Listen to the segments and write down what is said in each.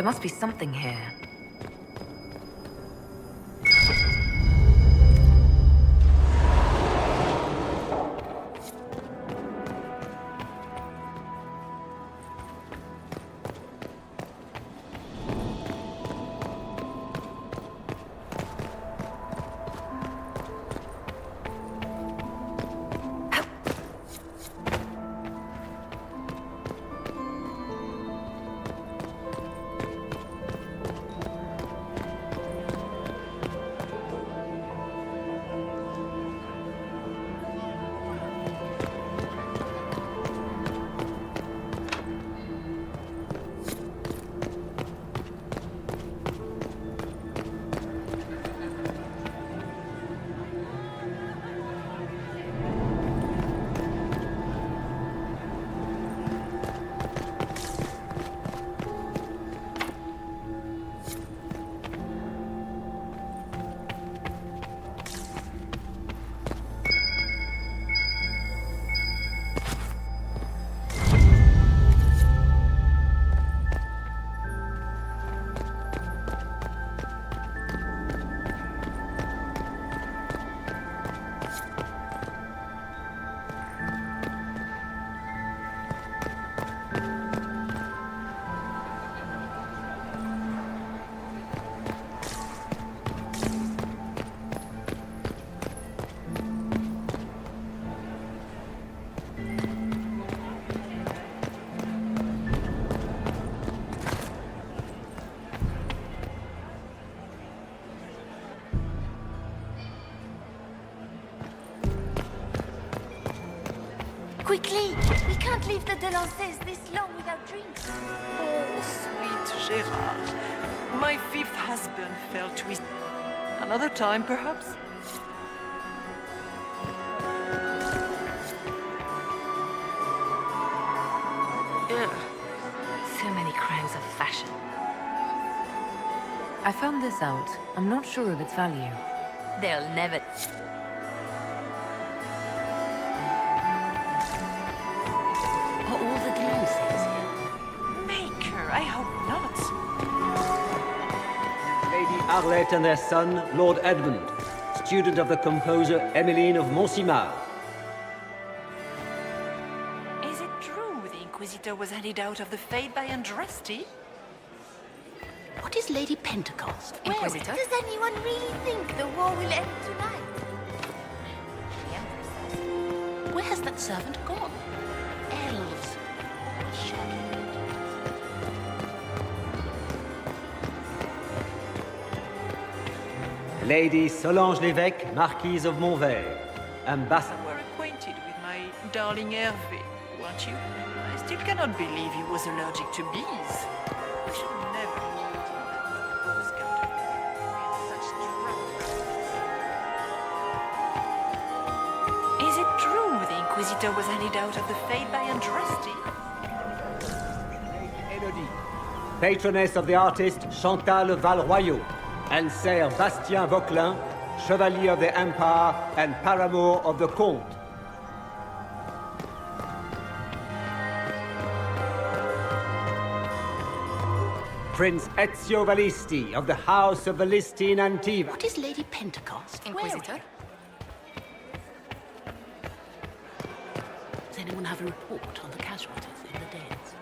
There must be something here. Quickly! We can't leave the Delances this long without drinks. Oh, sweet Gérard. My fifth husband fell to his... Another time, perhaps? Ugh. So many crimes of fashion. I found this out. I'm not sure of its value. They'll never... Are all the Delances here? Maker, I hope not. Lady Arlette and their son, Lord Edmund, student of the composer Emmeline of Monsimar. Is it true the Inquisitor was handed out of the Fate by Andraste? What is Lady Pentecost? Inquisitor? Does anyone really think the war will end tonight? The Empress says. Where has that servant gone? Elves. Lady Solange l'Évêque, Marquise of Montvert, ambassador. You were acquainted with my darling Hervé, weren't you? I still cannot believe he was allergic to bees. I should never have told him that he was going to be such trouble. Is it true the Inquisitor was handed out of the Fate by Andraste? Lady Élodie, patroness of the artist Chantal Valroyot, and Sir Bastien Vauquelin, Chevalier of the Empire and paramour of the Comte. Prince Ezio Valisti of the House of Valisti in Antiva. What is Lady Pentecost? Inquisitor? Does anyone have a report on the casualties in the Danes?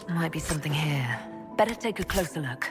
Might be something here. Better take a closer look.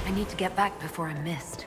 I need to get back before I'm missed.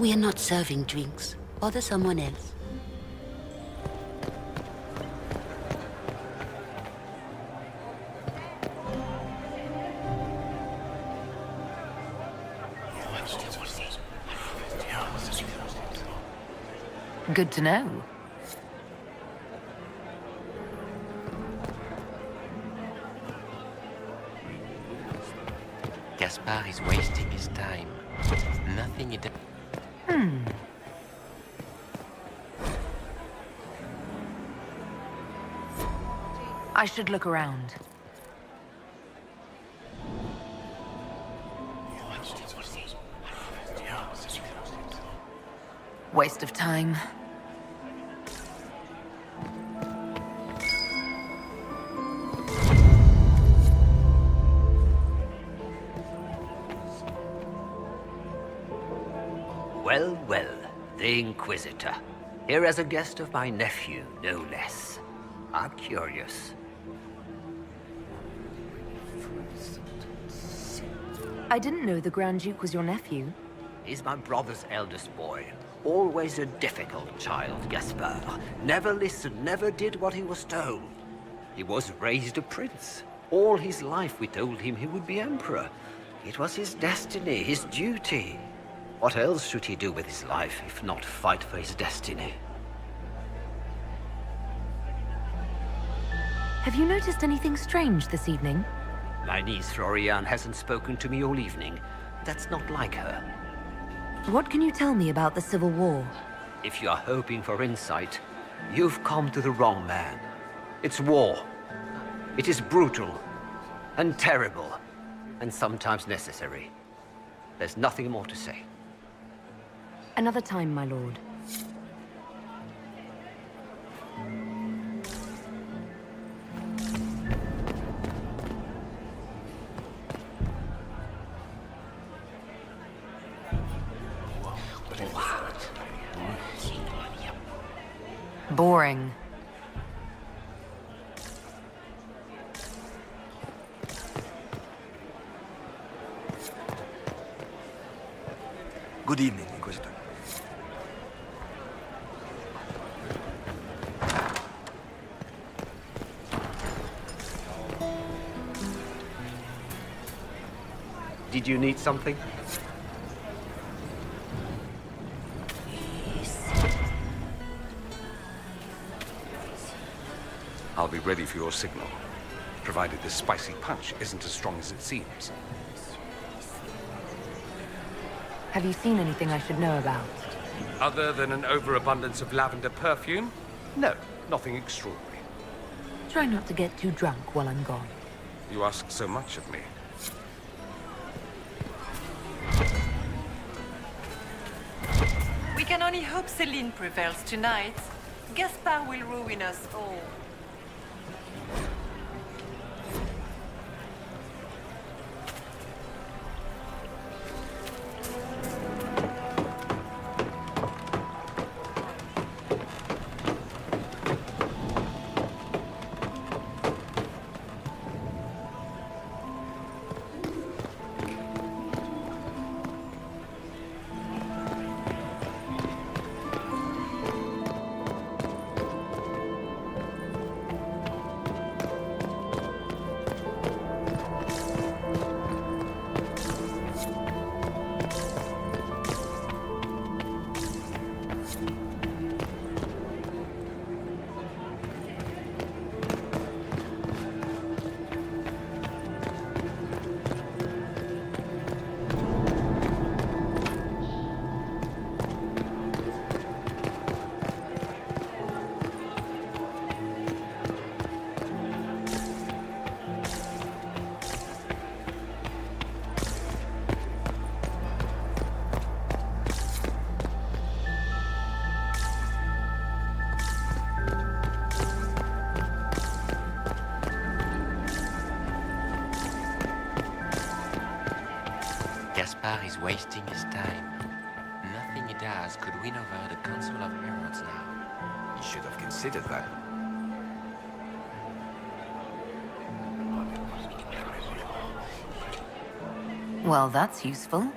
We are not serving drinks. Bother someone else. Good to know. Gaspard is wasting his time. Nothing he does. I should look around. Waste of time. Well, well, the Inquisitor. Here as a guest of my nephew, no less. I'm curious. I didn't know the Grand Duke was your nephew. He's my brother's eldest boy. Always a difficult child, Gaspard. Never listened, never did what he was told. He was raised a prince. All his life we told him he would be emperor. It was his destiny, his duty. What else should he do with his life, if not fight for his destiny? Have you noticed anything strange this evening? My niece Florian hasn't spoken to me all evening. That's not like her. What can you tell me about the Civil War? If you are hoping for insight, you've come to the wrong man. It's war. It is brutal, and terrible, and sometimes necessary. There's nothing more to say. Another time, my lord. Boring. Good evening, Inquisitor. Did you need something? I'll be ready for your signal, provided this spicy punch isn't as strong as it seems. Have you seen anything I should know about? Other than an overabundance of lavender perfume? No, nothing extraordinary. Try not to get too drunk while I'm gone. You ask so much of me. We can only hope Celine prevails tonight. Gaspard will ruin us all. Gaspard is wasting his time. Nothing he does could win over the Council of Heralds now. You should have considered that. Well, that's useful.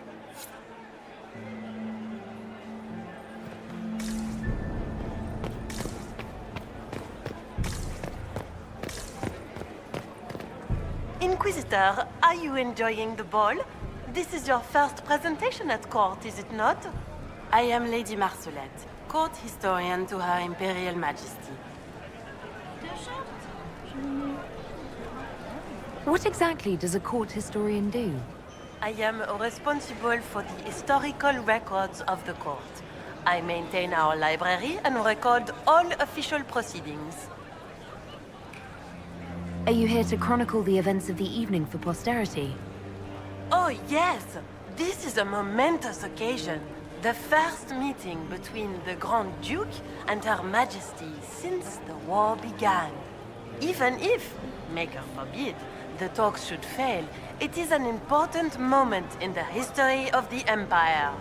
Inquisitor, are you enjoying the ball? This is your first presentation at court, is it not? I am Lady Marcelette, court historian to Her Imperial Majesty. What exactly does a court historian do? I am responsible for the historical records of the court. I maintain our library and record all official proceedings. Are you here to chronicle the events of the evening for posterity? Oh yes! This is a momentous occasion. The first meeting between the Grand Duke and Her Majesty since the war began. Even if, Maker forbid, the talks should fail, it is an important moment in the history of the Empire.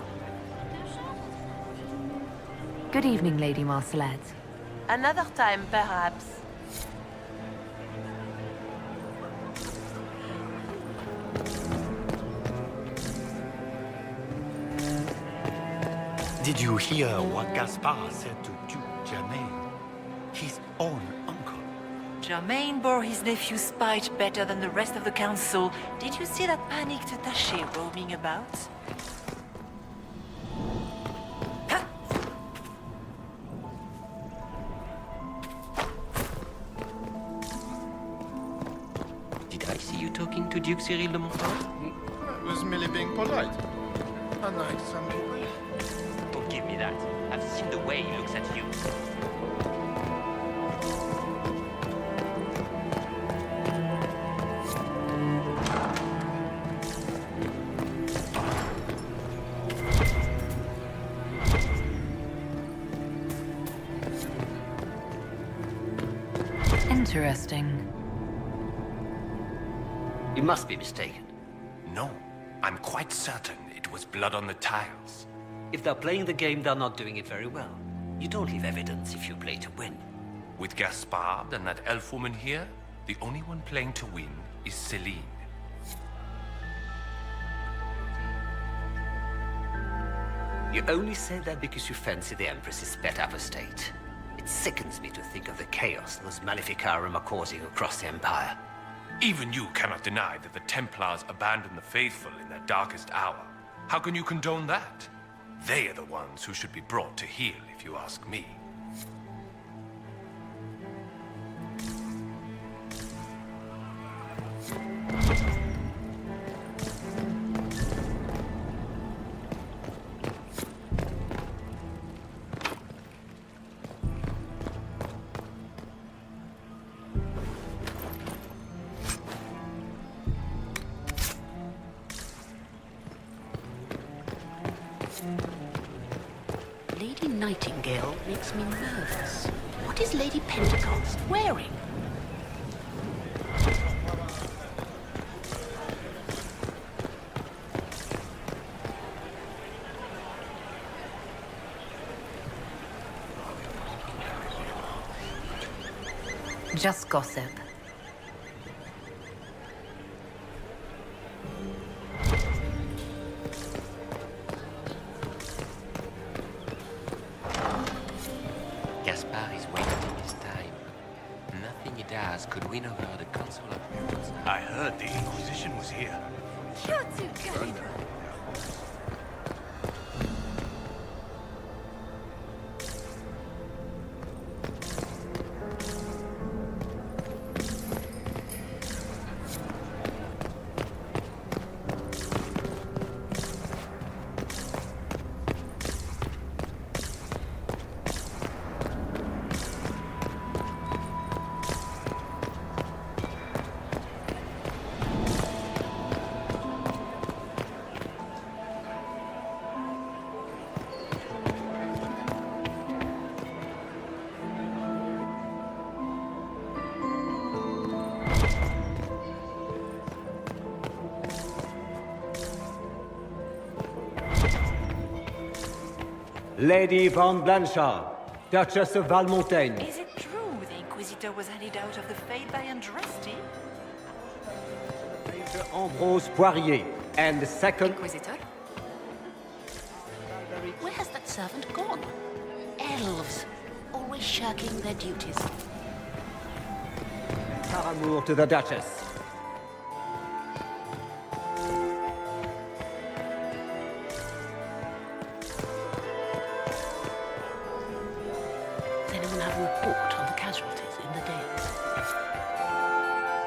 Good evening, Lady Marcelette. Another time, perhaps. Did you hear what Gaspard said to Duke Germain? His own uncle. Germain bore his nephew's spite better than the rest of the council. Did you see that panicked attaché roaming about? Did I see you talking to Duke Cyril de Montfort? I was merely being polite. Unlike some people. Don't give me that. I've seen the way he looks at you. Interesting. You must be mistaken. No, I'm quite certain it was blood on the tiles. If they're playing the game, they're not doing it very well. You don't leave evidence if you play to win. With Gaspard and that elf woman here, the only one playing to win is Celine. You only say that because you fancy the Empress's pet apostate. It sickens me to think of the chaos those Maleficarum are causing across the Empire. Even you cannot deny that the Templars abandoned the faithful in their darkest hour. How can you condone that? They are the ones who should be brought to heel, if you ask me. Lady Nightingale makes me nervous. What is Lady Pentecost wearing? Just gossip. Gaspard is wasting his time. Nothing he does could win over the Council of Heralds. I heard the Inquisition was here. You're too kind. Lady Van Blanchard, Duchess of Valmontaigne. Is it true the Inquisitor was handed out of the faith by Andraste? Major Ambrose Poirier, and the second... Inquisitor? Where has that servant gone? Elves, always shirking their duties. Paramour to the Duchess. can have a report on the casualties in the Dale.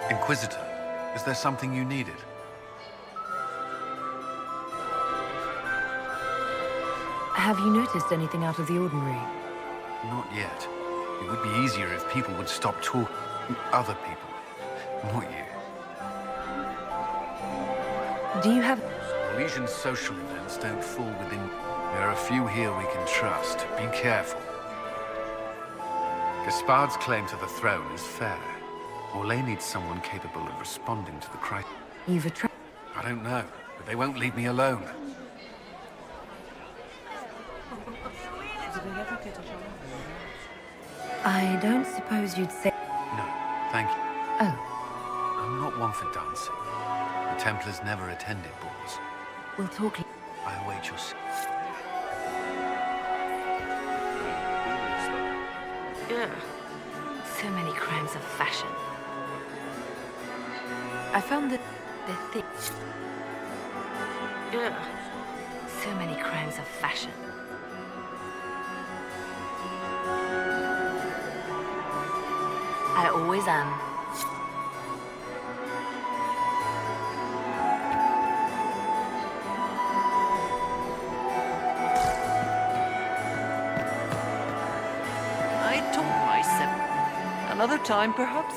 Inquisitor, is there something you needed? Have you noticed anything out of the ordinary? Not yet. It would be easier if people would stop talking. Other people. Not you. Do you have... Elysian social events don't fall within... There are a few here we can trust. Be careful. Gaspard's claim to the throne is fair. Orlais needs someone capable of responding to the crisis. You've attracted... I don't know, but they won't leave me alone. I don't suppose you'd say... No, thank you. Oh, I'm not one for dancing. The Templars never attended balls. we'll talk... I await your... Ugh. So many crimes of fashion. I found that the thing... Ugh. So many crimes of fashion. I always am. I told myself. Another time, perhaps?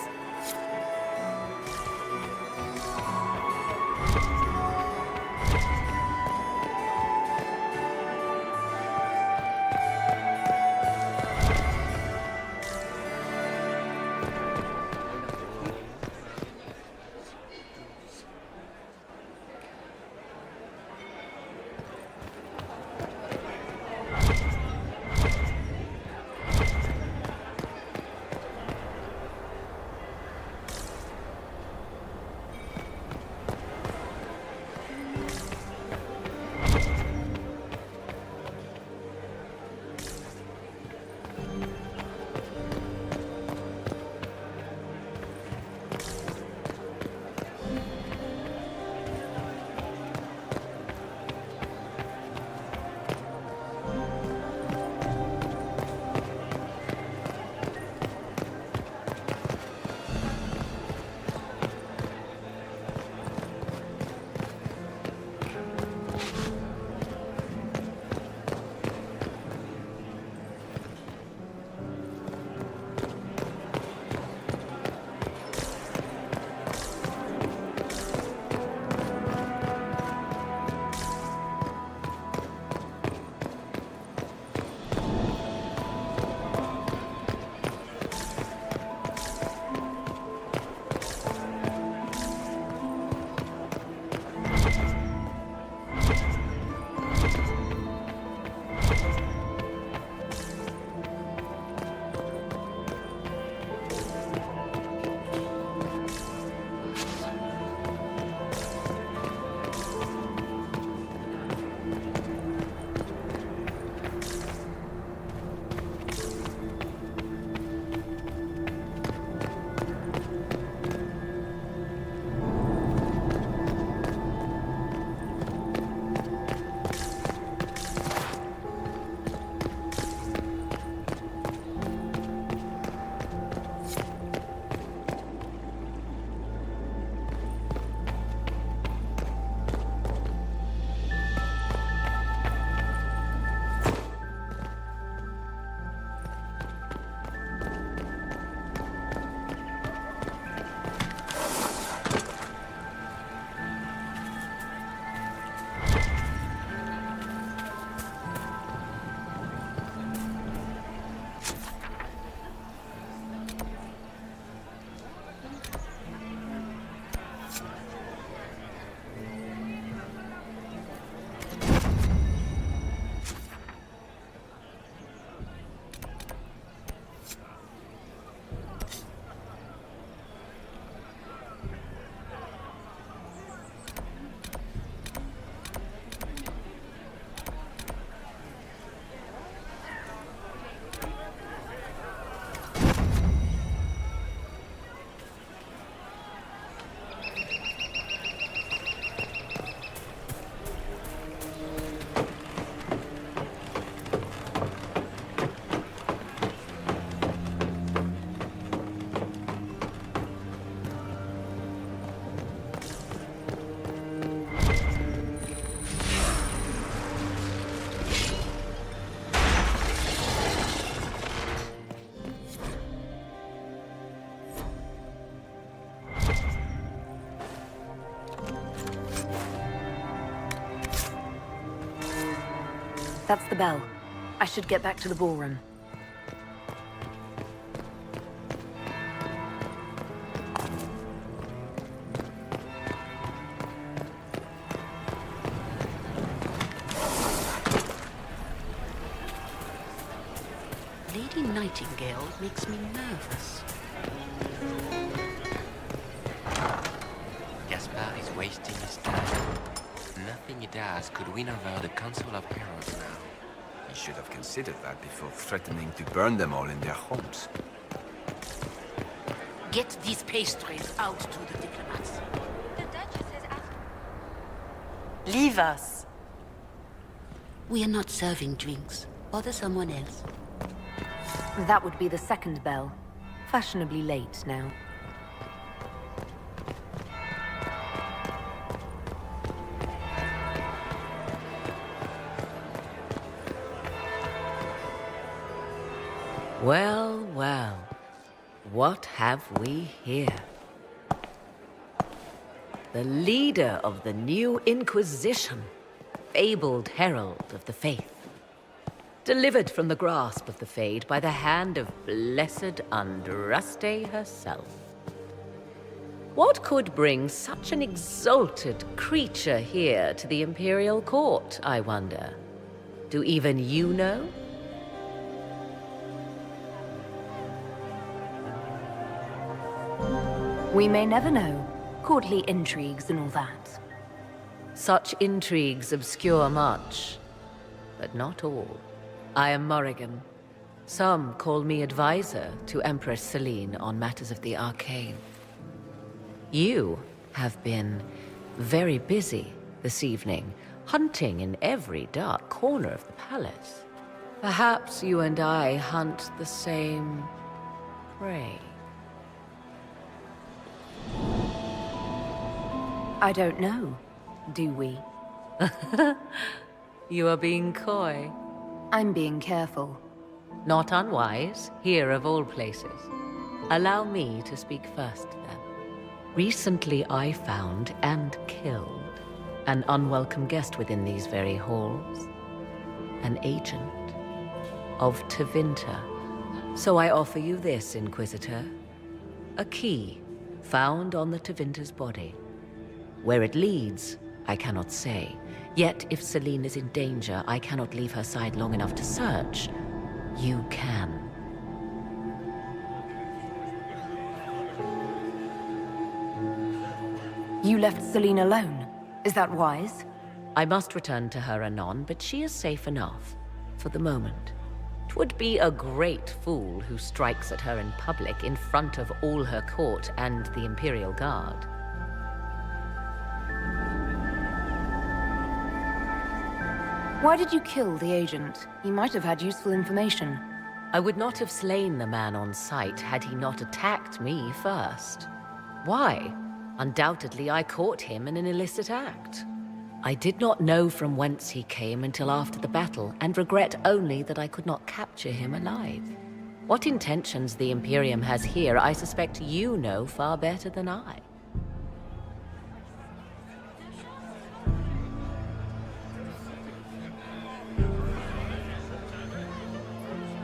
That's the bell. I should get back to the ballroom. Lady Nightingale makes me nervous. Gaspard is wasting his time. Nothing he does could win over the Council of Heralds now. He should have considered that before threatening to burn them all in their homes. Get these pastries out to the diplomats. The Duchess has asked. Leave us. We are not serving drinks. Bother someone else. That would be the second bell. Fashionably late now. Well, well. What have we here? The leader of the new Inquisition, fabled herald of the faith. Delivered from the grasp of the Fade by the hand of blessed Andraste herself. What could bring such an exalted creature here to the Imperial Court, I wonder? Do even you know? We may never know. Courtly intrigues and all that. Such intrigues obscure much, but not all. I am Morrigan. Some call me advisor to Empress Celine on matters of the arcane. You have been very busy this evening, hunting in every dark corner of the palace. Perhaps you and I hunt the same prey. I don't know. Do we? You are being coy. I'm being careful. Not unwise, here of all places. Allow me to speak first, then. Recently I found and killed an unwelcome guest within these very halls. An agent of Tevinter. So I offer you this, Inquisitor. A key found on the Tevinter's body. Where it leads, I cannot say. Yet, if Celine is in danger, I cannot leave her side long enough to search. You can. You left Celine alone. Is that wise? I must return to her anon, but she is safe enough. For the moment. 'Twould be a great fool who strikes at her in public in front of all her court and the Imperial Guard. Why did you kill the agent? He might have had useful information. I would not have slain the man on sight had he not attacked me first. Why? Undoubtedly I caught him in an illicit act. I did not know from whence he came until after the battle, and regret only that I could not capture him alive. What intentions the Imperium has here, I suspect you know far better than I.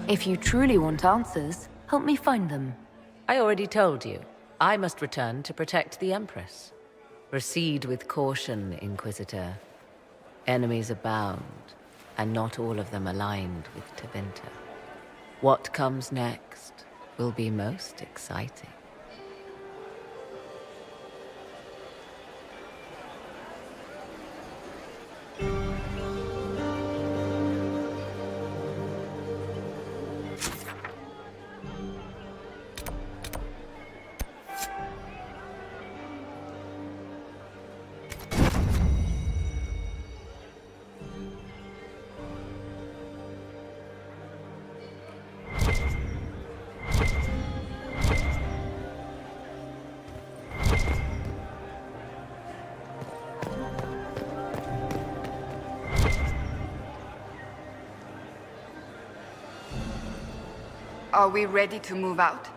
If you truly want answers, help me find them. I already told you. I must return to protect the Empress. Proceed with caution, Inquisitor. Enemies abound, and not all of them aligned with Tevinter. What comes next will be most exciting. Are we ready to move out?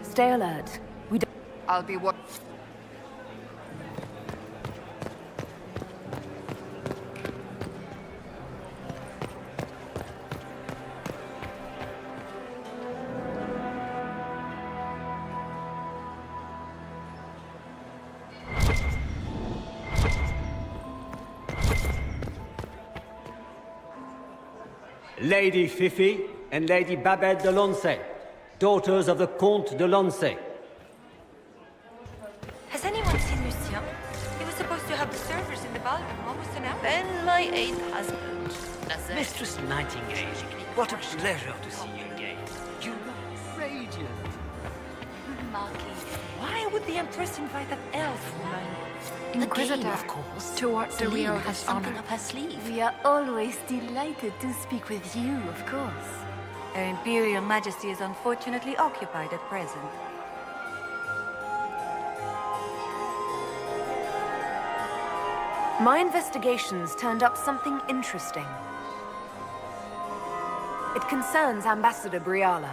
Stay alert. We don't... I'll be what? Lady Fifi and Lady Babette de Lancey, daughters of the Comte de Lancey. Has anyone seen Lucien? He was supposed to have the servers in the ball in almost an hour. Then my eighth husband. Mistress Nightingale, what a pleasure to see you again. You look radiant. Marquis. Why would the Empress invite that elf woman? Inquisitor, of course. to what do we Celine owe has this something honor? up her sleeve. We are always delighted to speak with you, of course. Her Imperial Majesty is unfortunately occupied at present. My investigations turned up something interesting. It concerns Ambassador Briala.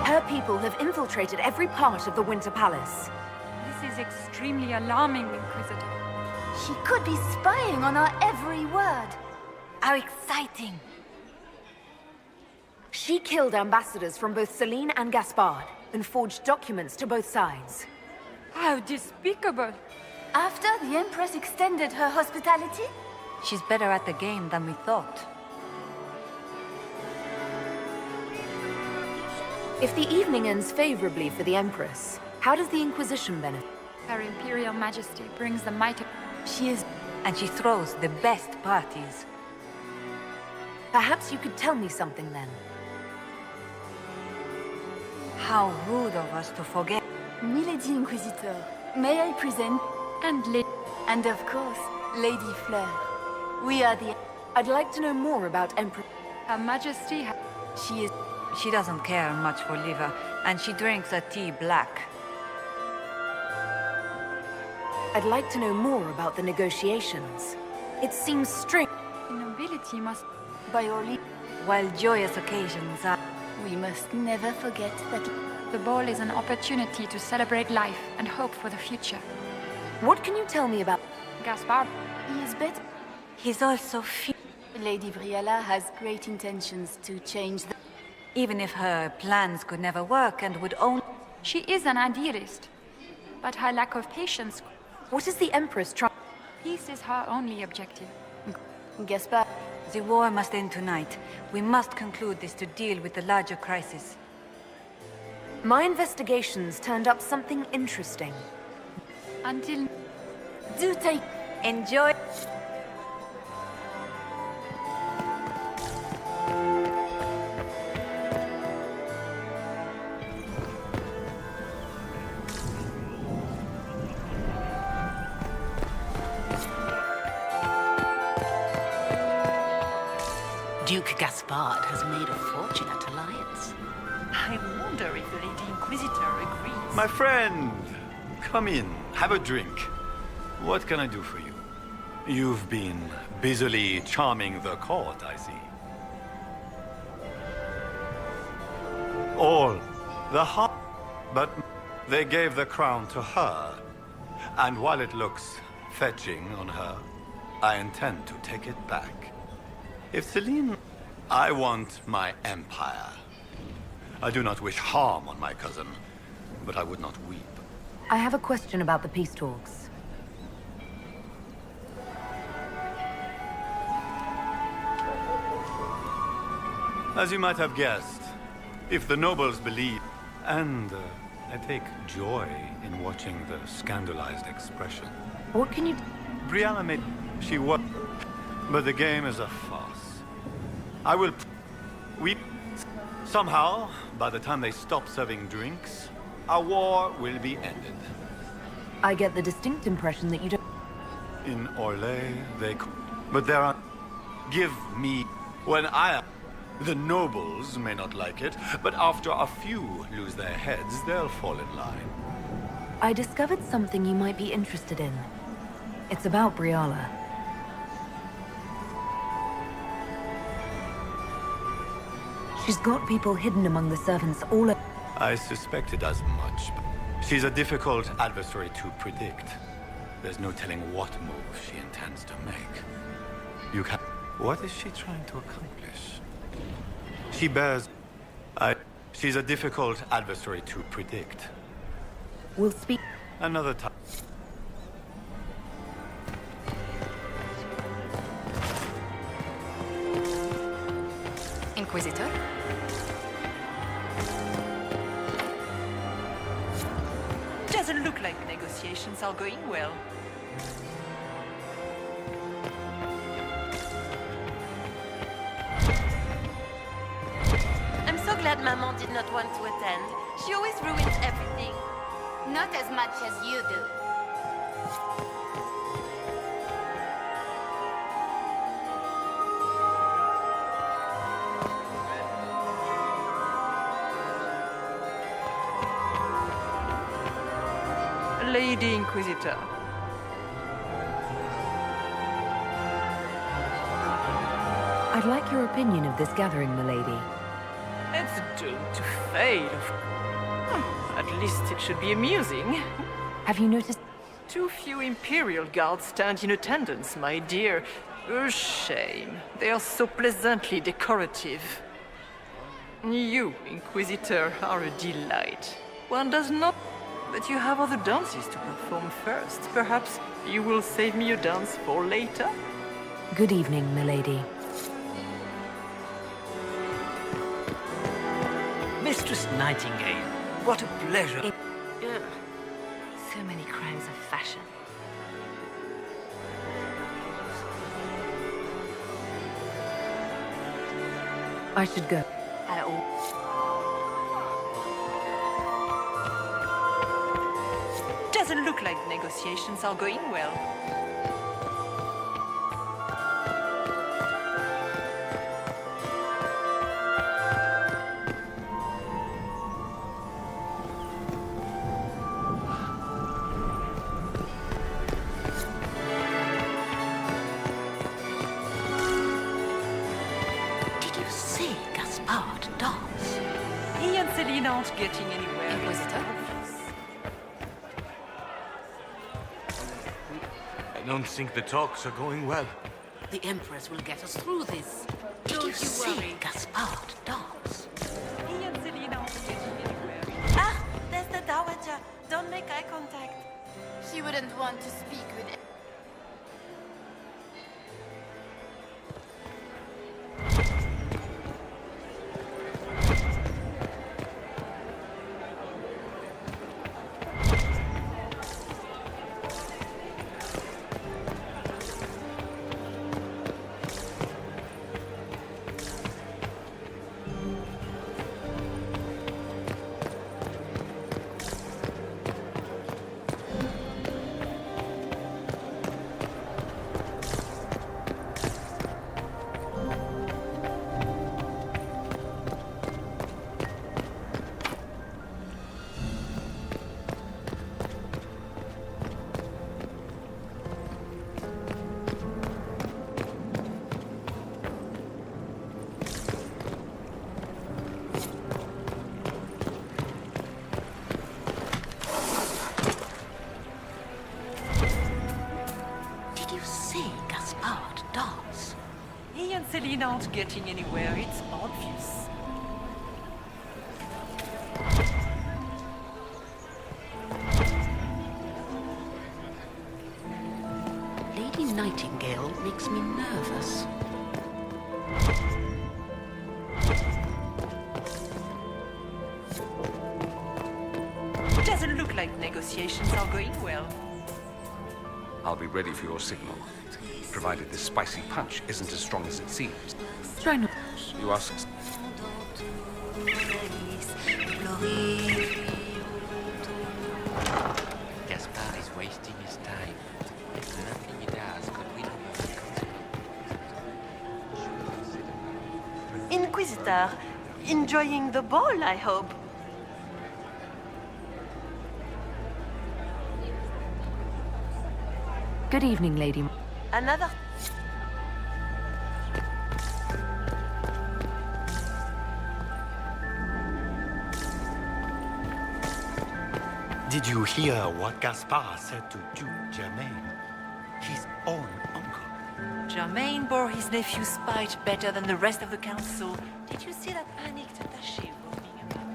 Her people have infiltrated every part of the Winter Palace. This is extremely alarming, Inquisitor. She could be spying on our every word. How exciting. She killed ambassadors from both Celine and Gaspard, and forged documents to both sides. How despicable. After the Empress extended her hospitality? She's better at the game than we thought. If the evening ends favorably for the Empress, how does the Inquisition benefit? Her Imperial Majesty brings the might of... She is... and she throws the best parties. Perhaps you could tell me something then. How rude of us to forget. Milady Inquisitor, may I present... And of course, Lady Fleur. We are the... I'd like to know more about Empress... Her Majesty... She is... She doesn't care much for liver, and she drinks her tea black. I'd like to know more about the negotiations. It seems strange. The nobility must... By our leave... While joyous occasions are... We must never forget that the ball is an opportunity to celebrate life and hope for the future. What can you tell me about... Gaspard? He is better. He's also Lady Briala has great intentions to change the... Even if her plans could never work and would own... She is an idealist, but her lack of patience... What is the Empress trying... Peace is her only objective. Gaspard... The war must end tonight. We must conclude this to deal with the larger crisis. My investigations turned up something interesting. Until... Do take... Enjoy... Duke Gaspard has made a fortune at Alliance. I wonder if the Lady Inquisitor agrees. My friend, come in, have a drink. What can I do for you? You've been busily charming the court, I see. All the heart, but they gave the crown to her. And while it looks fetching on her, I intend to take it back. If Celine... I want my empire. I do not wish harm on my cousin, but I would not weep. I have a question about the peace talks. As you might have guessed, if the nobles believe, and I take joy in watching the scandalized expression. What can you... Brianna made... She was... But the game is a farce. I will... Somehow, by the time they stop serving drinks, our war will be ended. I get the distinct impression that you don't... In Orlais, they... But there are... Give me... When I... The nobles may not like it, but after a few lose their heads, they'll fall in line. I discovered something you might be interested in. It's about Briala. She's got people hidden among the servants all over. I suspected as much. She's a difficult adversary to predict. There's no telling what move she intends to make. You can... What is she trying to accomplish? She bears... She's a difficult adversary to predict. We'll speak... Another time. Inquisitor? Doesn't look like negotiations are going well. I'm so glad Maman did not want to attend. She always ruins everything. Not as much as you do. Lady Inquisitor. I'd like your opinion of this gathering, milady. It's doomed to fail. At least it should be amusing. Have you noticed? Too few Imperial guards stand in attendance, my dear. A shame. They are so pleasantly decorative. You, Inquisitor, are a delight. One does not... But you have other dances to perform first. Perhaps you will save me a dance for later? Good evening, milady. Mistress Nightingale, what a pleasure. Ugh. So many crimes of fashion. I should go. Doesn't look like negotiations are going well. Did you see Gaspard dance? He and Celine aren't getting anywhere. Inquisitor? I don't think the talks are going well. The Empress will get us through this. Did you see Gaspard dance? He and Celine aren't getting anywhere. Ah, there's the Dowager. Don't make eye contact. She wouldn't want to speak with He and Celine aren't getting anywhere, it's obvious. Lady Nightingale makes me nervous. Doesn't look like negotiations are going well. I'll be ready for your signal, provided this spicy punch isn't as strong as it seems. Try not. You ask. Gaspard is wasting his time. Nothing he does could win over the Inquisitor, enjoying the ball, I hope. Good evening, lady. Another... Did you hear what Gaspard said to Duke Germain? His own uncle. Germain bore his nephew's spite better than the rest of the council. Did you see that panicked attaché roaming about?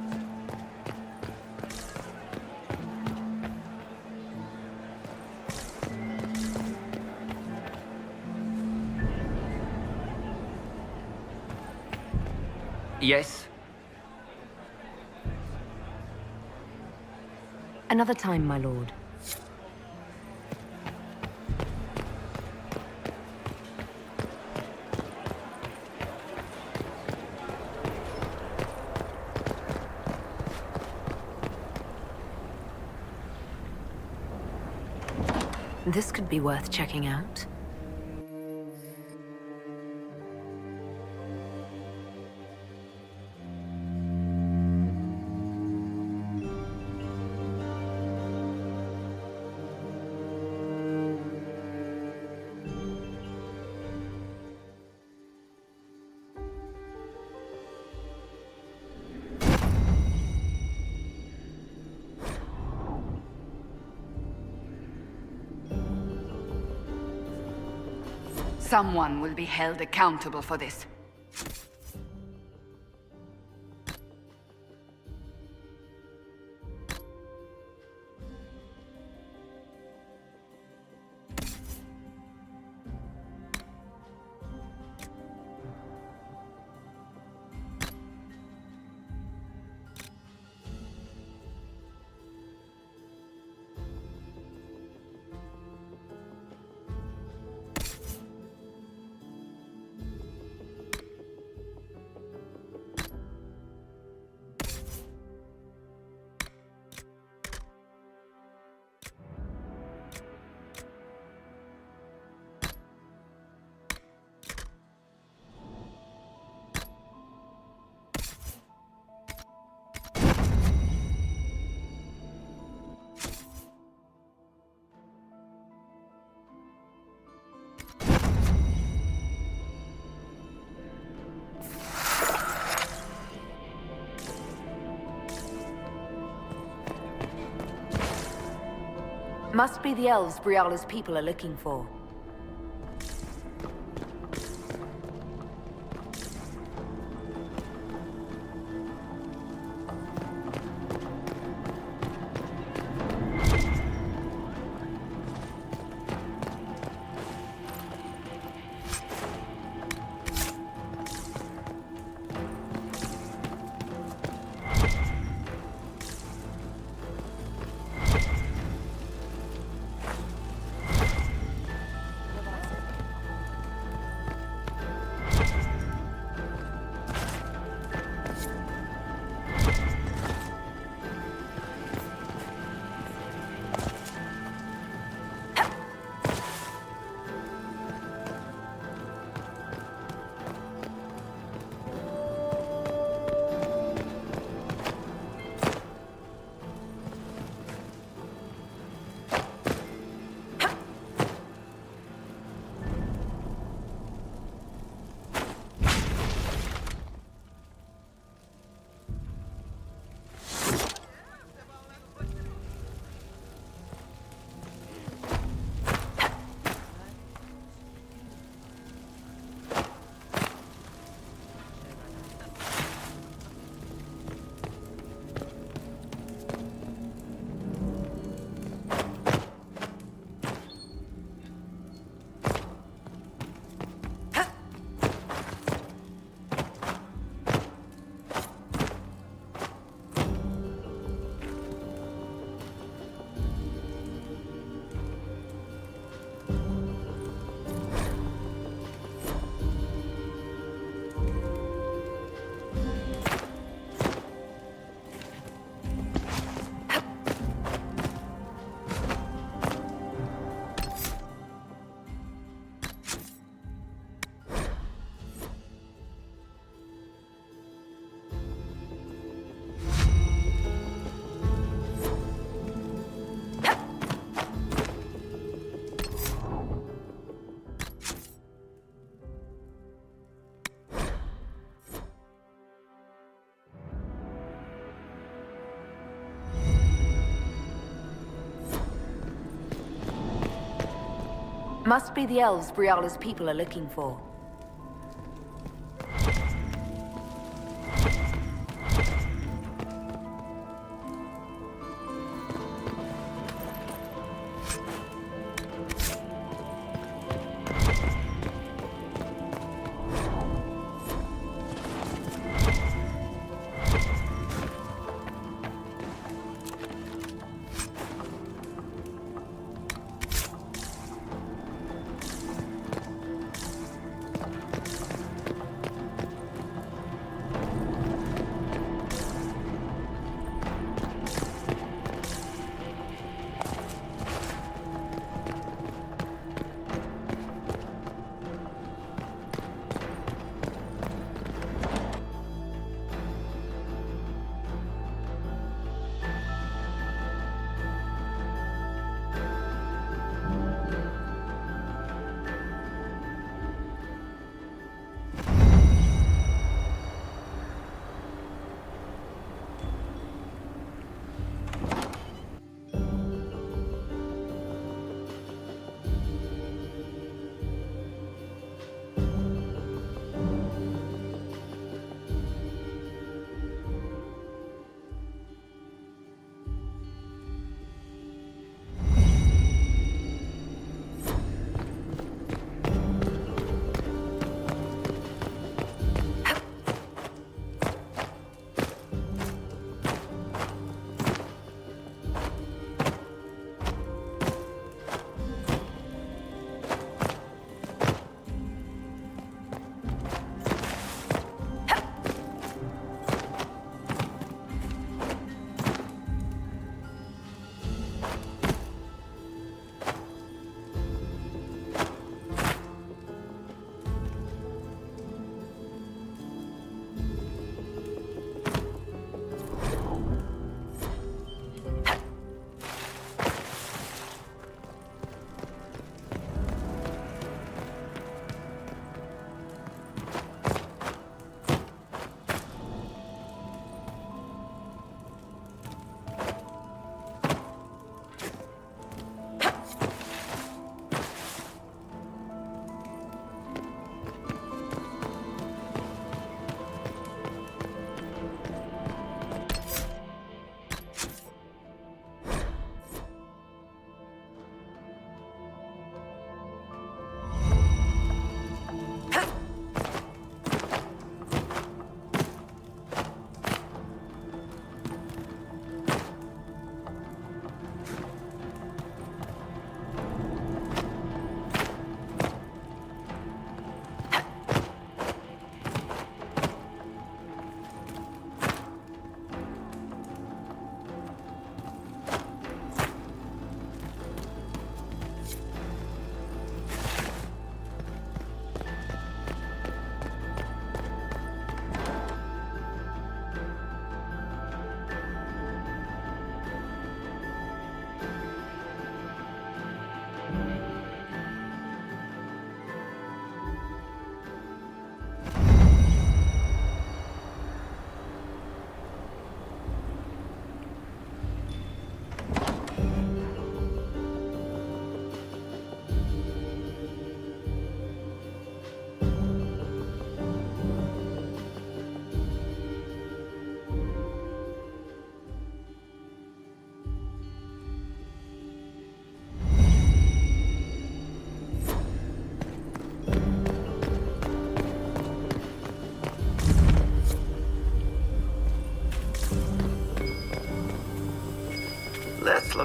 Yes? Another time, my lord. This could be worth checking out. Someone will be held accountable for this. Must be the elves Briala's people are looking for. Must be the elves Briala's people are looking for.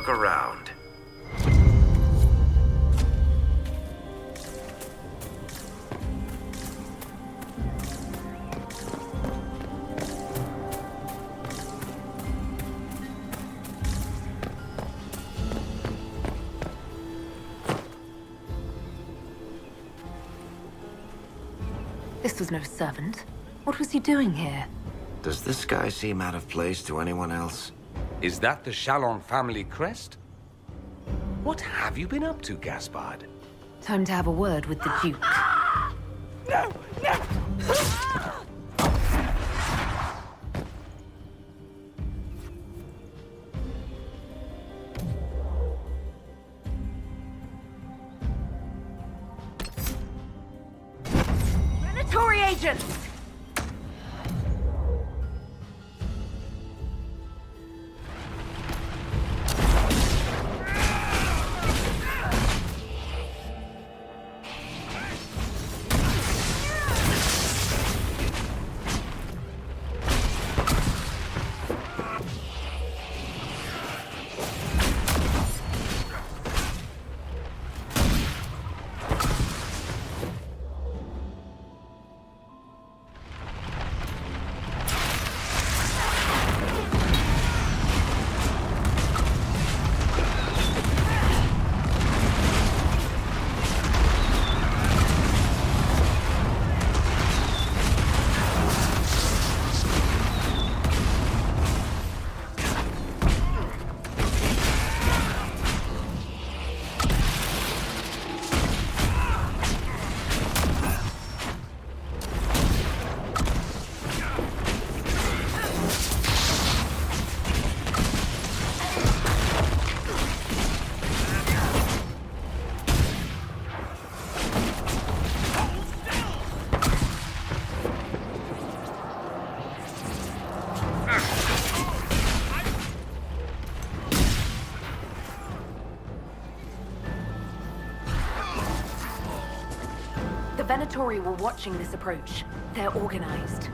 look around. This was no servant. What was he doing here? Does this guy seem out of place to anyone else? Is that the Chalon family crest? What have you been up to, Gaspard? Time to have a word with the Duke. No! No! Predatory agents! The Venatori were watching this approach. They're organized.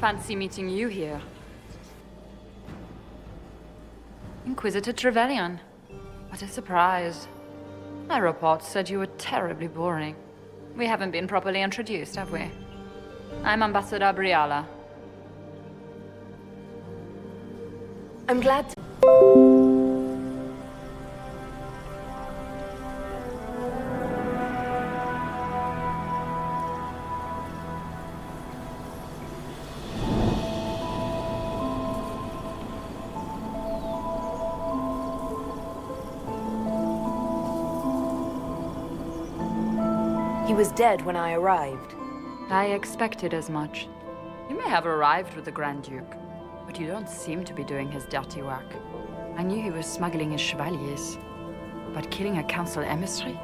Fancy meeting you here. Inquisitor Trevelyan. What a surprise. My reports said you were terribly boring. We haven't been properly introduced, have we? I'm Ambassador Briala. I'm glad to... He was dead when I arrived. I expected as much. You may have arrived with the Grand Duke, but you don't seem to be doing his dirty work. I knew he was smuggling his chevaliers. But killing a council emissary?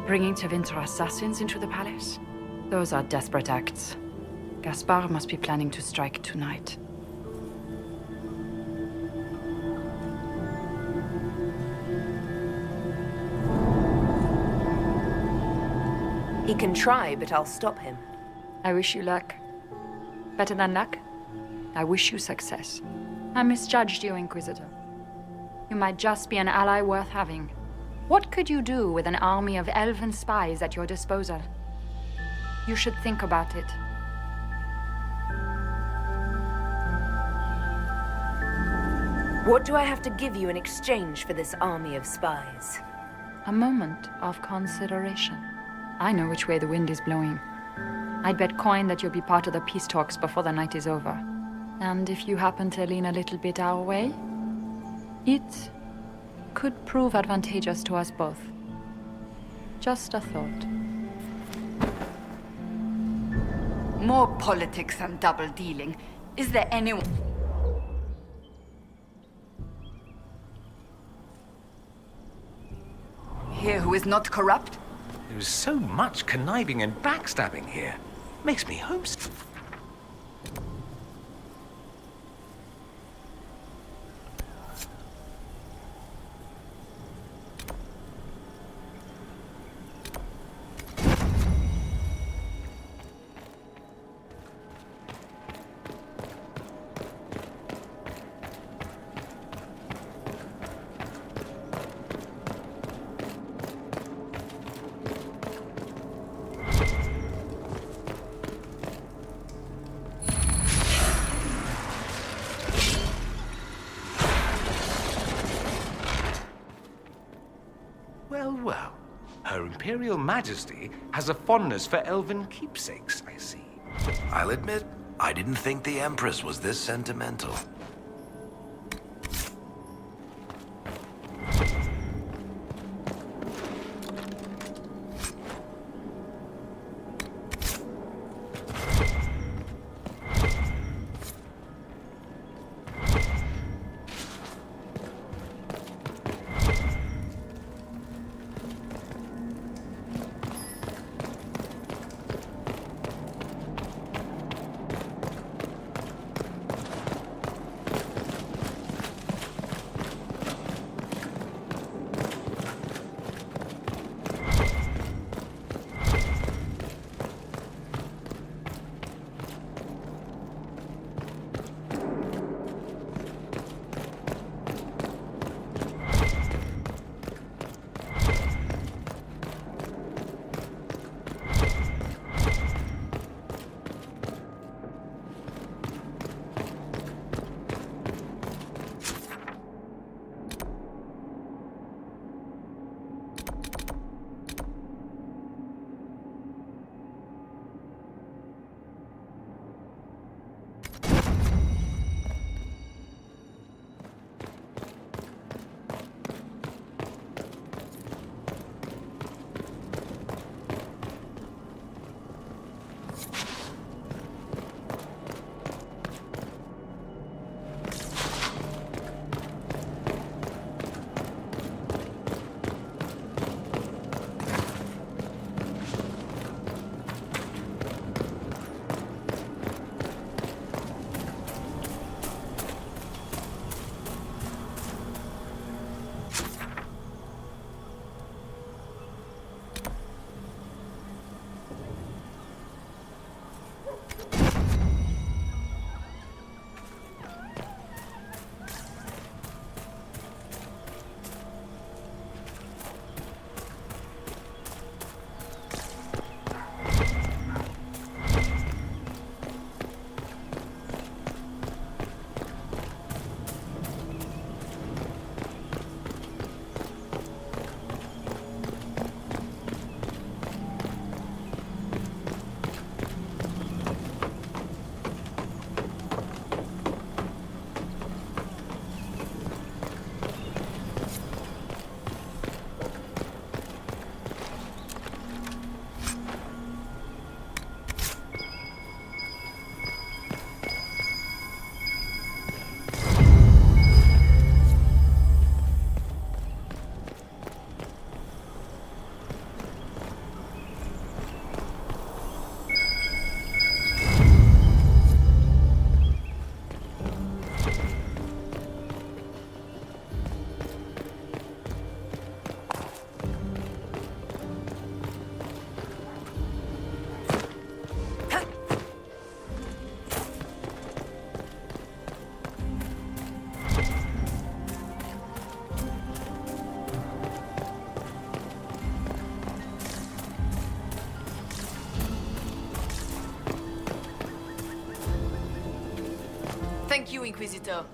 Bringing Tevinter assassins into the palace? Those are desperate acts. Gaspard must be planning to strike tonight. He can try, but I'll stop him. I wish you luck. Better than luck, I wish you success. I misjudged you, Inquisitor. You might just be an ally worth having. What could you do with an army of elven spies at your disposal? You should think about it. What do I have to give you in exchange for this army of spies? A moment of consideration. I know which way the wind is blowing. I'd bet coin that you'll be part of the peace talks before the night is over. And if you happen to lean a little bit our way, it could prove advantageous to us both. Just a thought. More politics and double-dealing. Is there anyone... here who is not corrupt? There is so much conniving and backstabbing here. Makes me homesick. Well. Her Imperial Majesty has a fondness for elven keepsakes, I see. I'll admit, I didn't think the Empress was this sentimental. Thank you, Inquisitor.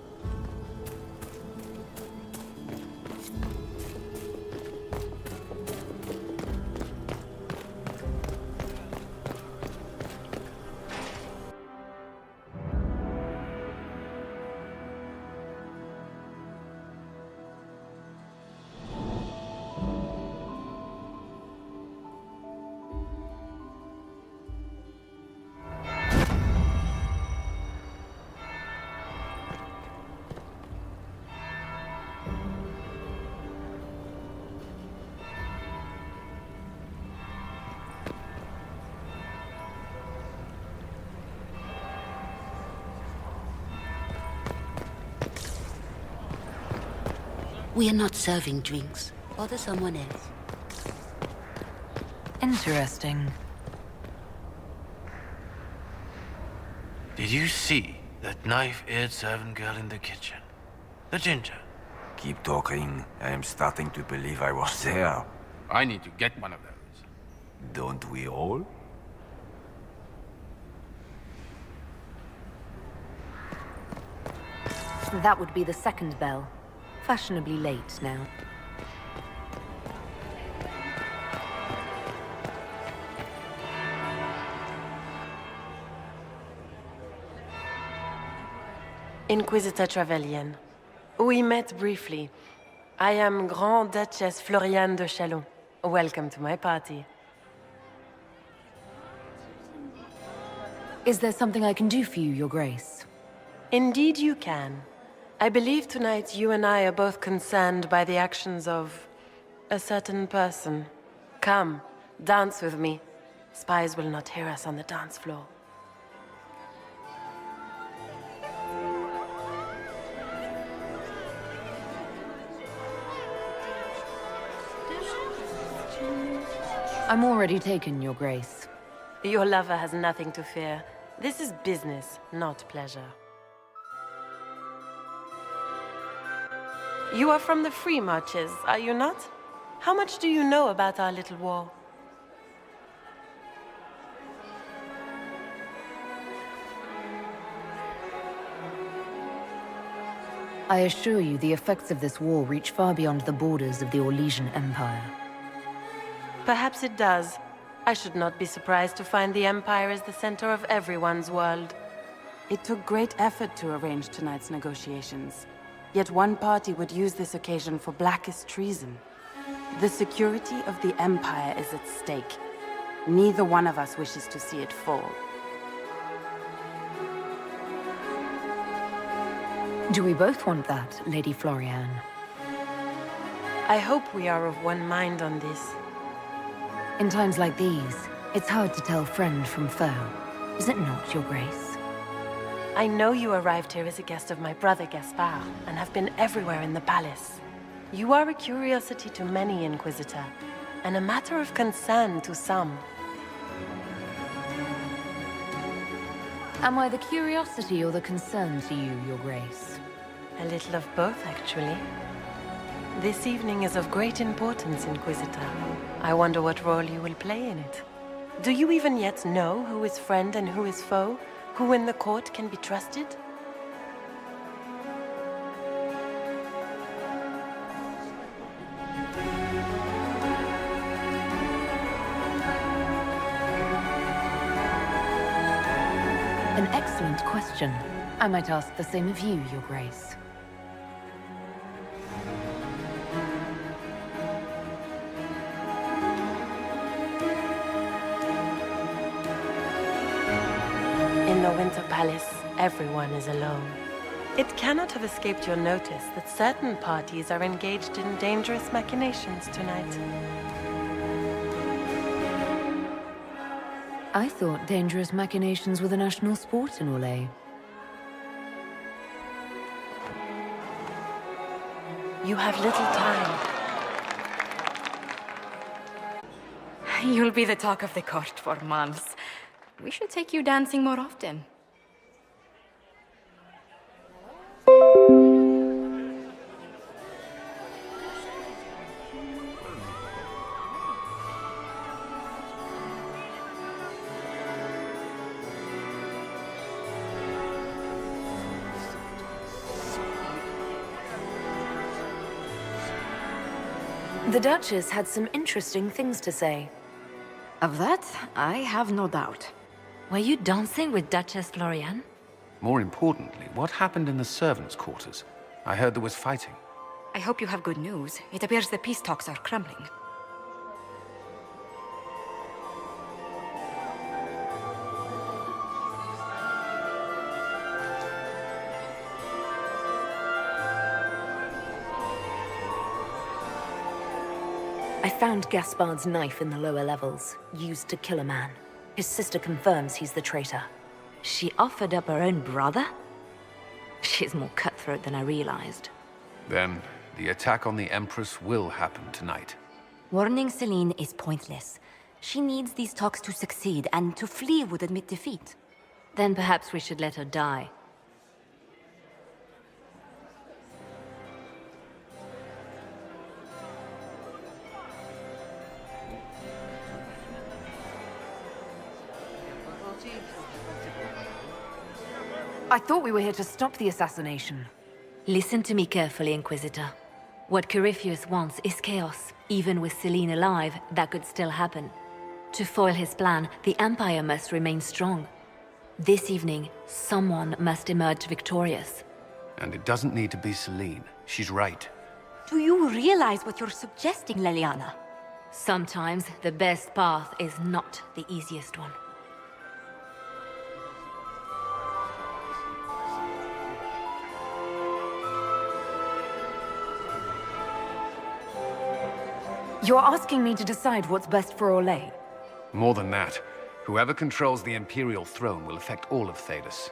We are not serving drinks. Bother someone else. Interesting. Did you see that knife-eared servant girl in the kitchen? The ginger. Keep talking. I am starting to believe I was there. I need to get one of those. Don't we all? That would be the second bell. Fashionably late now. Inquisitor Trevelyan. We met briefly. I am Grand Duchess Floriane de Chalon. Welcome to my party. Is there something I can do for you, Your Grace? Indeed you can. I believe tonight you and I are both concerned by the actions of a certain person. Come, dance with me. Spies will not hear us on the dance floor. I'm already taken, Your Grace. Your lover has nothing to fear. This is business, not pleasure. You are from the Free Marches, are you not? How much do you know about our little war? I assure you the effects of this war reach far beyond the borders of the Orlesian Empire. Perhaps it does. I should not be surprised to find the Empire is the center of everyone's world. It took great effort to arrange tonight's negotiations. Yet one party would use this occasion for blackest treason. The security of the Empire is at stake. Neither one of us wishes to see it fall. Do we both want that, Lady Floriane? I hope we are of one mind on this. In times like these, it's hard to tell friend from foe. Is it not, Your Grace? I know you arrived here as a guest of my brother Gaspard, and have been everywhere in the palace. You are a curiosity to many, Inquisitor, and a matter of concern to some. Am I the curiosity or the concern to you, Your Grace? A little of both, actually. This evening is of great importance, Inquisitor. I wonder what role you will play in it. Do you even yet know who is friend and who is foe? Who in the court can be trusted? An excellent question. I might ask the same of you, Your Grace. In the Winter Palace, everyone is alone. It cannot have escaped your notice that certain parties are engaged in dangerous machinations tonight. I thought dangerous machinations were the national sport in Orlais. You have little time. You'll be the talk of the court for months. We should take you dancing more often. The Duchess had some interesting things to say. Of that, I have no doubt. Were you dancing with Duchess Florian? More importantly, what happened in the servants' quarters? I heard there was fighting. I hope you have good news. It appears the peace talks are crumbling. I found Gaspard's knife in the lower levels, used to kill a man. His sister confirms he's the traitor. She offered up her own brother? She's more cutthroat than I realized. Then, the attack on the Empress will happen tonight. Warning Celine is pointless. She needs these talks to succeed, and to flee would admit defeat. Then perhaps we should let her die. I thought we were here to stop the assassination. Listen to me carefully, Inquisitor. What Corypheus wants is chaos. Even with Celine alive, that could still happen. To foil his plan, the Empire must remain strong. This evening, someone must emerge victorious. And it doesn't need to be Celine. She's right. Do you realize what you're suggesting, Leliana? Sometimes the best path is not the easiest one. You're asking me to decide what's best for Orlais? More than that, whoever controls the Imperial throne will affect all of Thedas.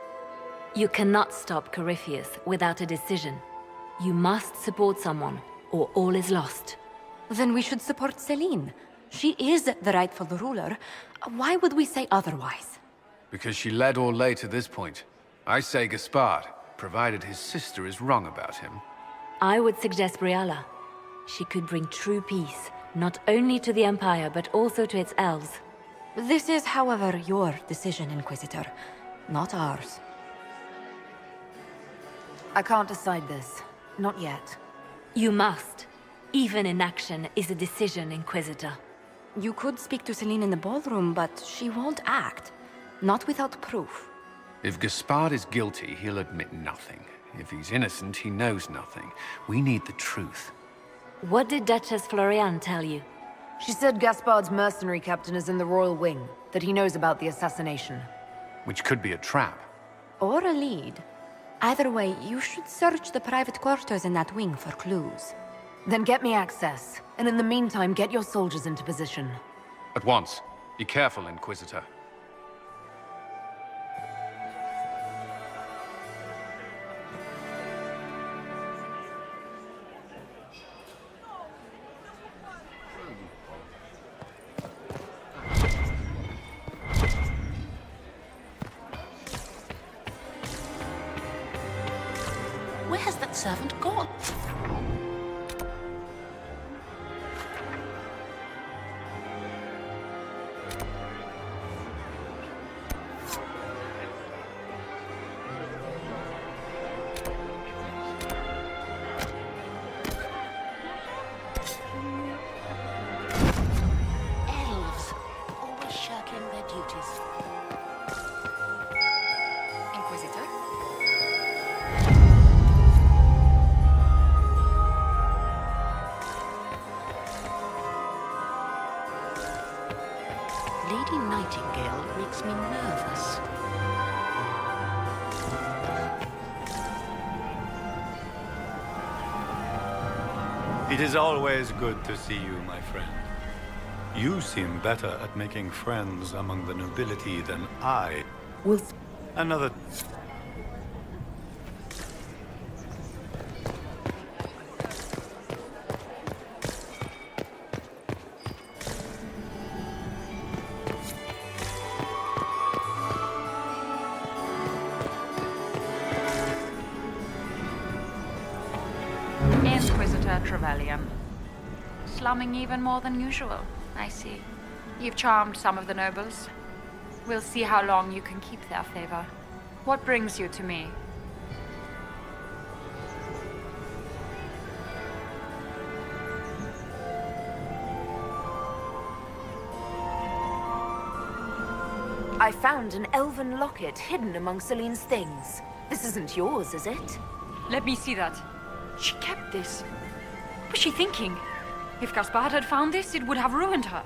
You cannot stop Corypheus without a decision. You must support someone, or all is lost. Then we should support Celine. She is the rightful ruler. Why would we say otherwise? Because she led Orlais to this point. I say Gaspard, provided his sister is wrong about him. I would suggest Briala. She could bring true peace, not only to the Empire, but also to its elves. This is, however, your decision, Inquisitor, not ours. I can't decide this. Not yet. You must. Even inaction is a decision, Inquisitor. You could speak to Celine in the ballroom, but she won't act. Not without proof. If Gaspard is guilty, he'll admit nothing. If he's innocent, he knows nothing. We need the truth. What did Duchess Florian tell you? She said Gaspard's mercenary captain is in the royal wing, that he knows about the assassination. Which could be a trap. Or a lead. Either way, you should search the private quarters in that wing for clues. Then get me access, and in the meantime, get your soldiers into position. At once. Be careful, Inquisitor. Where has that servant gone? Elves, always shirking their duties. Inquisitor? Lady Nightingale makes me nervous. It is always good to see you, my friend. You seem better at making friends among the nobility than I. Another... Inquisitor Trevelyan. Slumming even more than usual, I see. You've charmed some of the nobles. We'll see how long you can keep their favor. What brings you to me? I found an elven locket hidden among Celine's things. This isn't yours, is it? Let me see that. She kept this. What was she thinking? If Gaspard had found this, it would have ruined her.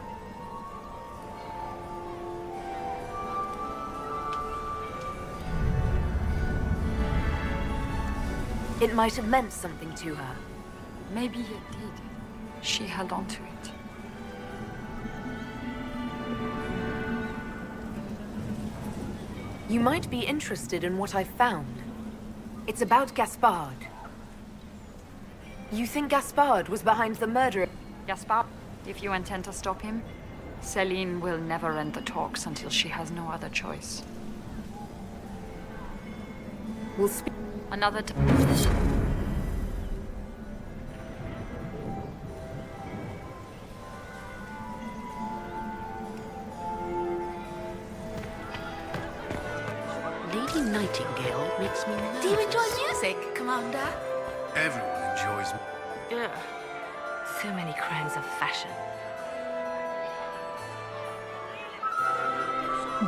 It might have meant something to her. Maybe it did. She held on to it. You might be interested in what I've found. It's about Gaspard. You think Gaspard was behind the murder? Gaspard, if you intend to stop him, Celine will never end the talks until she has no other choice. We'll speak another time. Lady Nightingale makes me nervous. Do you enjoy music, Commander? Everyone enjoys. Ugh. So many crimes of fashion.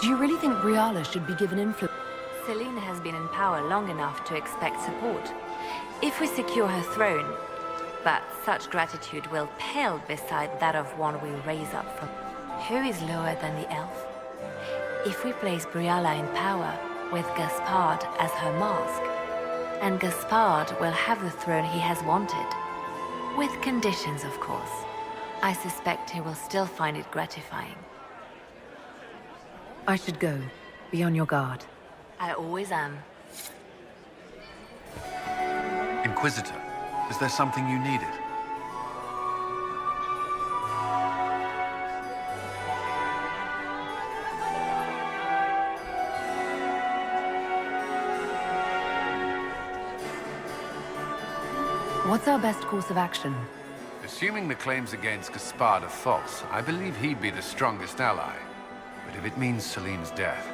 Do you really think Briala should be given influence? Celine has been in power long enough to expect support. If we secure her throne, but such gratitude will pale beside that of one we raise up from. Who is lower than the elf? If we place Briala in power, with Gaspard as her mask, and Gaspard will have the throne he has wanted. With conditions, of course. I suspect he will still find it gratifying. I should go. Be on your guard. I always am. Inquisitor, is there something you needed? What's our best course of action? Assuming the claims against Gaspard are false, I believe he'd be the strongest ally. But if it means Celine's death,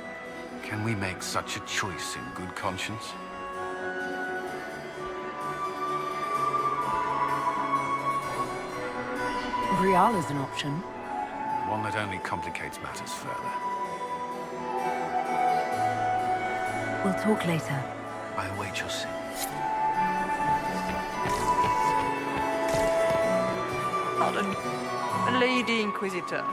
can we make such a choice in good conscience? Briala's an option. One that only complicates matters further. We'll talk later. I await your signal. Pardon me, Lady Inquisitor.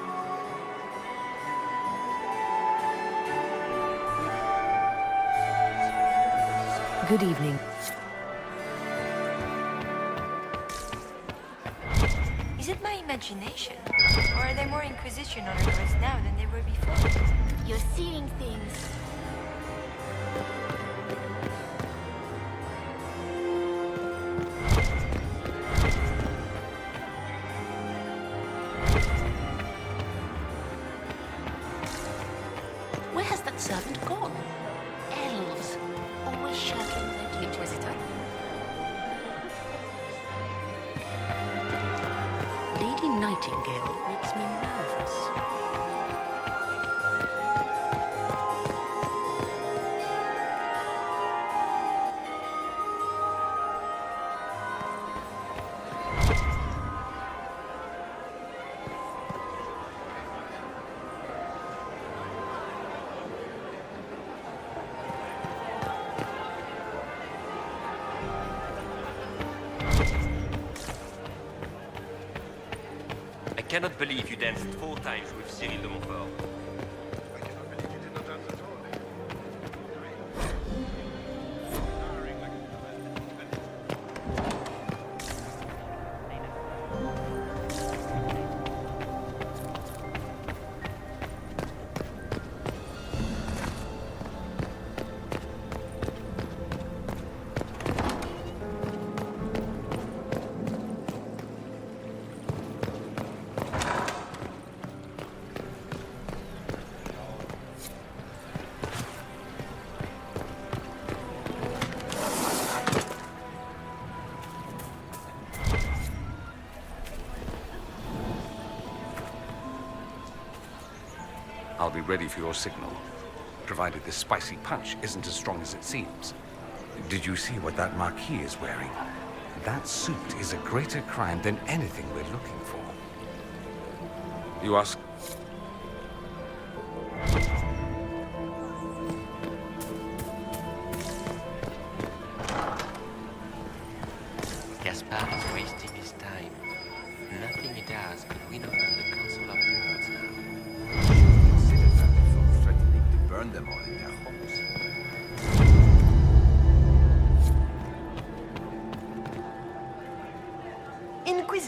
Good evening. Is it my imagination? Or are there more Inquisition honorees now than there were before? You're seeing things. Where has that servant gone? Elves. Always shirking their duty. Inquisitor. Lady Nightingale makes me nervous. I cannot believe you danced 4 times with Cyril de Montfort. I'll be ready for your signal, provided this spicy punch isn't as strong as it seems. Did you see what that Marquis is wearing? That suit is a greater crime than anything we're looking for. You ask...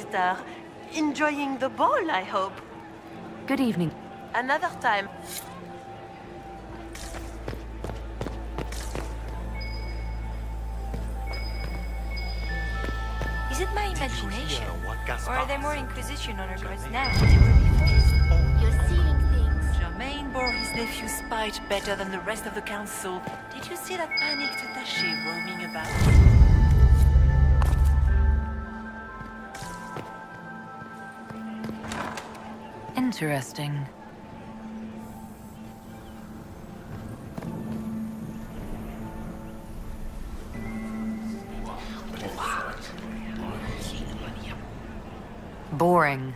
Inquisitor. Enjoying the ball, I hope. Good evening. Another time. Is it my imagination? Or are there more Inquisition on our guards now? You're seeing things. Germain bore his nephew's spite better than the rest of the council. Did you see that panicked attaché roaming about? Interesting. Boring.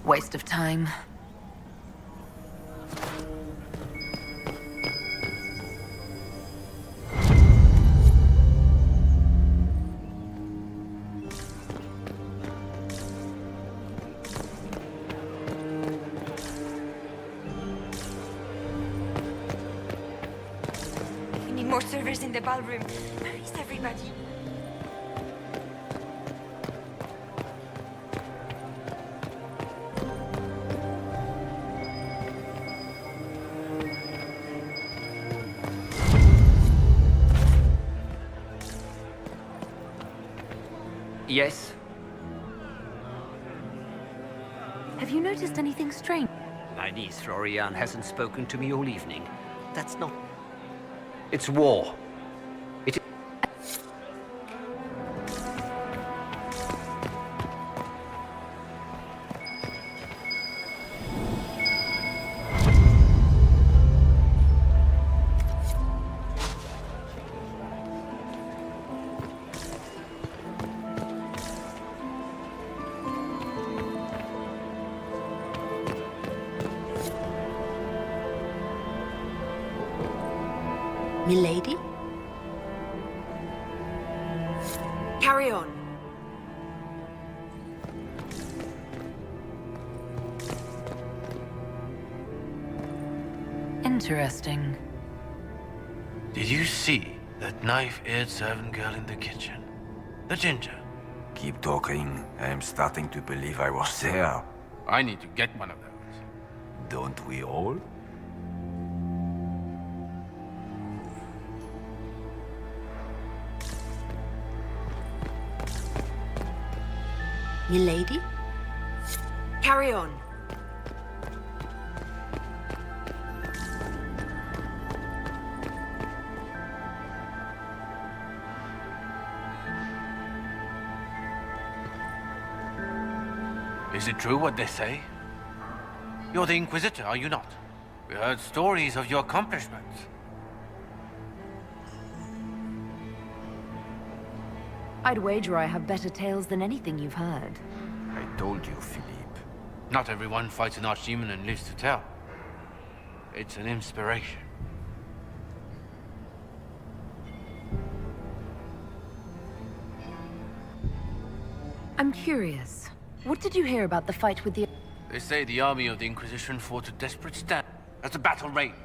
Waste of time. We need more servers in the ballroom. Where is everybody? Yes? Have you noticed anything strange? My niece Florian hasn't spoken to me all evening. That's not... It's war. It... Milady? Carry on. Interesting. Did you see that knife-eared servant girl in the kitchen? The ginger. Keep talking. I'm starting to believe I was there. I need to get one of those. Don't we all? Milady? Carry on. Is it true what they say? You're the Inquisitor, are you not? We heard stories of your accomplishments. I'd wager I have better tales than anything you've heard. I told you, Philippe. Not everyone fights an archdemon and lives to tell. It's an inspiration. I'm curious. What did you hear about the fight with the... They say the army of the Inquisition fought a desperate stand as the battle raged,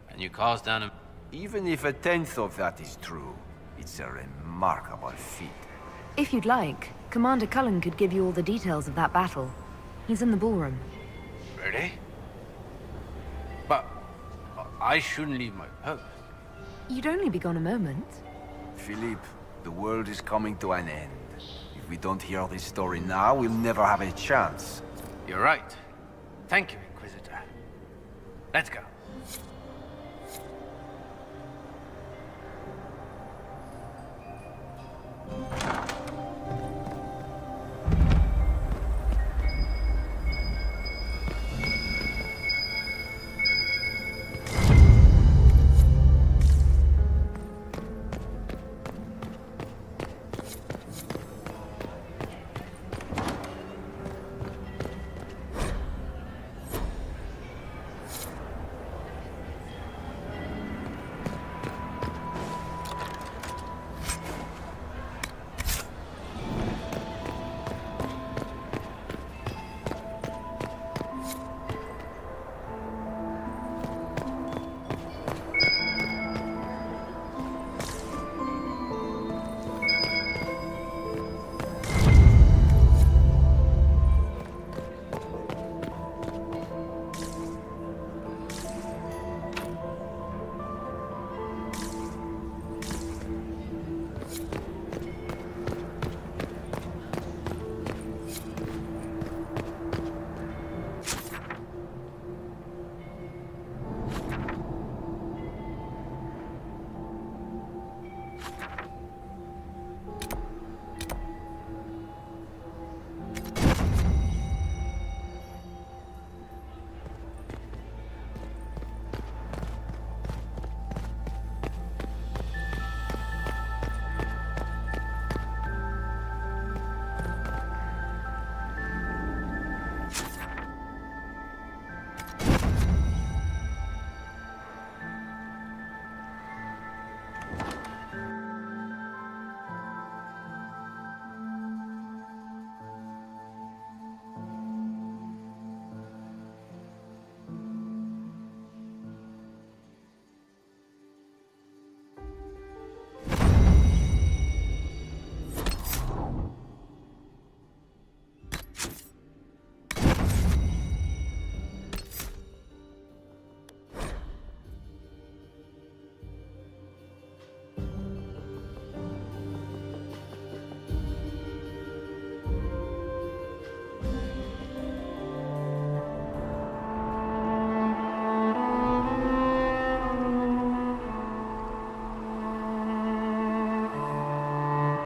and you cast down a... Even if 1/10 of that is true, it's a remarkable feat. If you'd like, Commander Cullen could give you all the details of that battle. He's in the ballroom. Really? But I shouldn't leave my post. You'd only be gone a moment. Philippe, the world is coming to an end. If we don't hear this story now, we'll never have a chance. You're right. Thank you, Inquisitor. Let's go.